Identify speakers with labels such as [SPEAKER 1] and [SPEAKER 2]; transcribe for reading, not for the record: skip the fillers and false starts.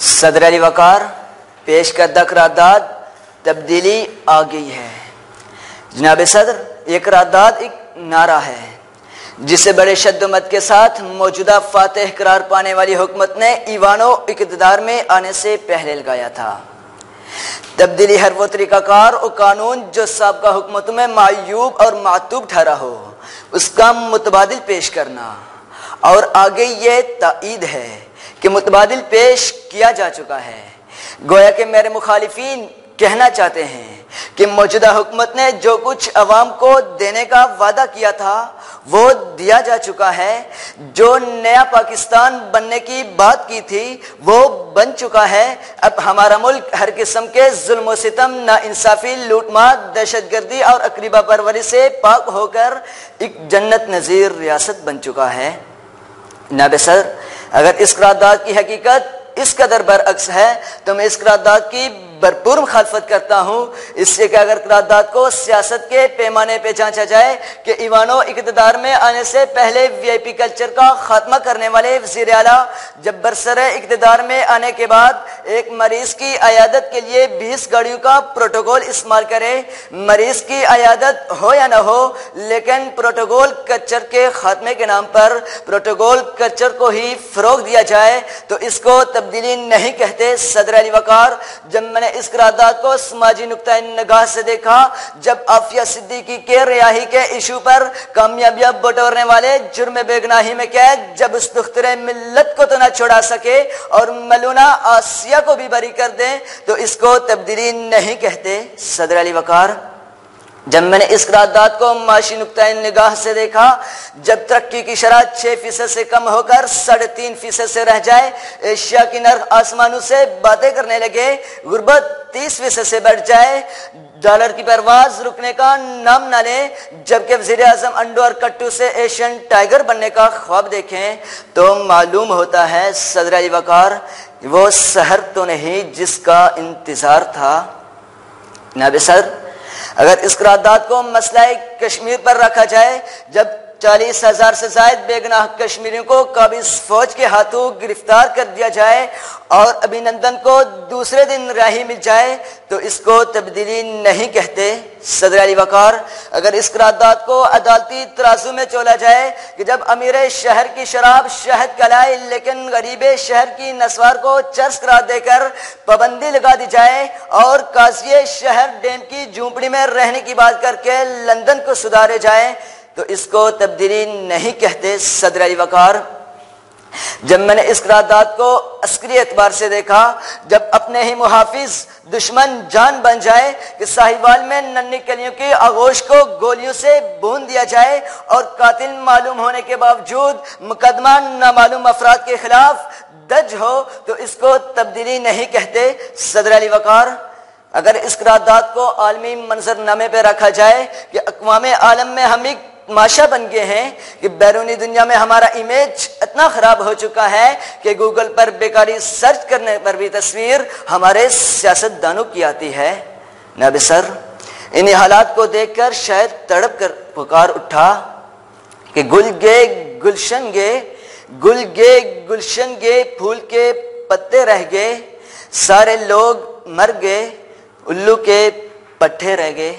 [SPEAKER 1] صدر علی وقار پیش کردہ قرارداد تبدیلی آ گئی ہے۔ جناب صدر، یہ قرارداد ایک نعرہ ہے جسے بڑے شد و مت کے ساتھ موجودہ فاتح قرار پانے والی حکومت نے ایوانو اقتدار میں آنے سے پہلے لگایا تھا۔ تبدیلی ہر وہ طریقہ کار اور قانون جو سابقہ حکومتوں میں معیوب اور معتوب ٹھہرا ہو اس کا متبادل پیش کرنا، اور آگے یہ تائید ہے کہ متبادل پیش کیا جا چکا ہے۔ گویا کہ میرے مخالفین کہنا چاہتے ہیں کہ موجودہ حکومت نے جو کچھ عوام کو دینے کا وعدہ کیا تھا وہ دیا جا چکا ہے، جو نیا پاکستان بننے کی بات کی تھی وہ بن چکا ہے۔ اب ہمارا ملک ہر قسم کے ظلم و ستم، ناانصافی، لوٹ مار، دہشت گردی اور اقربا پروری سے پاک ہو کر ایک جنت نظیر ریاست بن چکا ہے۔ جناب صدر، اگر اس قرارداد کی حقیقت اس قدر برعکس ہے تو میں اس قرارداد کی بھرپور مخالفت کرتا ہوں، اس سے کہ اگر قرارداد کو سیاست کے پیمانے پہ جانچا جائے کہ ایوانو اقتدار میں آنے سے پہلے وی آئی پی کلچر کا خاتمہ کرنے والے وزیر اعلیٰ جب برسر اقتدار میں آنے کے بعد ایک مریض کی عیادت کے لیے 20 گاڑیوں کا پروٹوکول استعمال کرے، مریض کی عیادت ہو یا نہ ہو لیکن پروٹوکول کلچر کے خاتمے کے نام پر پروٹوکول کلچر کو ہی فروغ دیا جائے تو اس کو تبدیلی نہیں کہتے۔ صدر علی وقار، جب میں نے اس قرارداد کو سماجی نقطہ نگاہ سے دیکھا، جب عافیہ صدیقی کے رہائی کے ایشو پر کامیابیاں بٹورنے والے جرم بے گناہی میں قید جب اس دختر ملت کو تو نہ چھڑا سکے اور ملونہ آسیہ کو بھی بری کر دیں تو اس کو تبدیلی نہیں کہتے۔ صدر علی وقار، جب میں نے اس قرارداد کو معاشی نقطہ نگاہ سے دیکھا، جب ترقی کی شرح 6% سے کم ہو کر 3.5% سے رہ جائے، ایشیا کی نرخ آسمانوں سے باتیں کرنے لگے، غربت 30% سے بڑھ جائے، ڈالر کی پرواز رکنے کا نام نہ لے، جبکہ وزیر اعظم انڈو اور کٹو سے ایشین ٹائیگر بننے کا خواب دیکھیں تو معلوم ہوتا ہے صدر علی وقار وہ سحر تو نہیں جس کا انتظار تھا۔ جناب صدر، اگر اس قرارداد کو مسئلہ کشمیر پر رکھا جائے، جب 40,000 سے زائد بے گناہ کشمیریوں کو قابض فوج کے ہاتھوں گرفتار کر دیا جائے اور ابھینندن کو دوسرے دن رہائی مل جائے تو اس کو تبدیلی نہیں کہتے۔ صدر علی وقار، اگر اس قرارداد کو عدالتی ترازو میں تولا جائے کہ جب امیر شہر کی شراب شہد کلائے لیکن غریب شہر کی نسوار کو چرس قرار دے کر پابندی لگا دی جائے اور قاضی شہر ڈیم کی جھونپڑی میں رہنے کی بات کر کے لندن کو سدھارے جائے تو اس کو تبدیلی نہیں کہتے۔ صدر علی وقار، جب میں نے اس قرارداد کو عسکری اعتبار سے دیکھا، جب اپنے ہی محافظ دشمن جان بن جائے کہ ساہیوال میں ننھی کلیوں کی آغوش کو گولیوں سے بھون دیا جائے اور قاتل معلوم ہونے کے باوجود مقدمہ نامعلوم افراد کے خلاف درج ہو تو اس کو تبدیلی نہیں کہتے۔ صدر علی وقار، اگر اس قرارداد کو عالمی منظر نامے پہ رکھا جائے کہ اقوام عالم میں ہم ایک تماشا بن گئے ہیں کہ بیرونی دنیا میں ہمارا امیج اتنا خراب ہو چکا ہے کہ گوگل پر بیکاری سرچ کرنے پر بھی تصویر ہمارے سیاست دانوں کی آتی ہے۔ جناب سر، انہی حالات کو دیکھ کر شاید تڑپ کر پکار اٹھا کہ گل گے گلشن گے، گل گے گلشن گے، پھول کے پتے رہ گئے، سارے لوگ مر گئے، الو کے پٹھے رہ گئے۔